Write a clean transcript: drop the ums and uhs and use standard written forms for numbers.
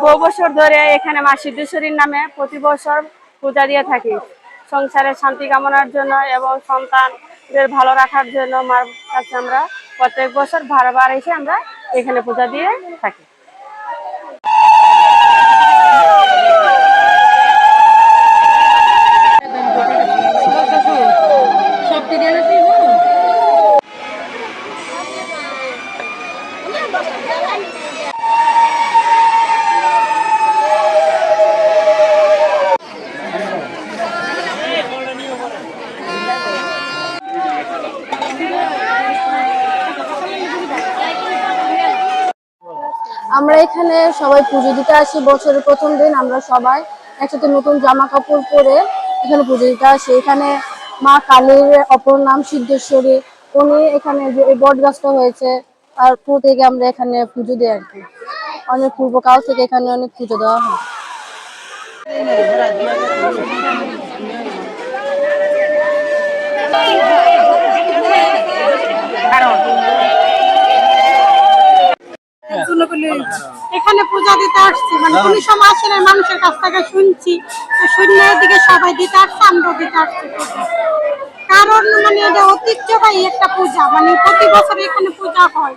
বহু বছর ধরে এখানে মা সিদ্ধেশ্বরীর নামে প্রতি বছর পূজা দিয়ে থাকি সংসারের শান্তি কামনার জন্য এবং সন্তানদের ভালো রাখার জন্য মার কাছে আমরা প্রত্যেক বছর বারবার এসে আমরা এখানে পূজা দিয়ে থাকি। আমরা এখানে সবাই পুজো দিতে আসি। বছরের প্রথম দিন আমরা সবাই একসাথে নতুন জামা কাপড় পরে এখানে পুজো দিতে আসি। এখানে মা কালীর অপর নাম সিদ্ধেশ্বরী, উনি এখানে যে বট গাছটা হয়েছে তারপর থেকে আমরা এখানে পুজো দিই আর কি। অনেক পূর্বকাল থেকে এখানে অনেক পুজো দেওয়া হয়। এখানে পূজা দিতে আসছি, মানে কোন সময় আসলে মানুষের কাছ থেকে শুনছি শূন্যের দিকে সবাই দিতে আসছে, আমরাও দিতে আসছি। কারণ মানে এটা ঐতিহ্যবাহী একটা পূজা, মানে প্রতি বছর এখানে পূজা হয়।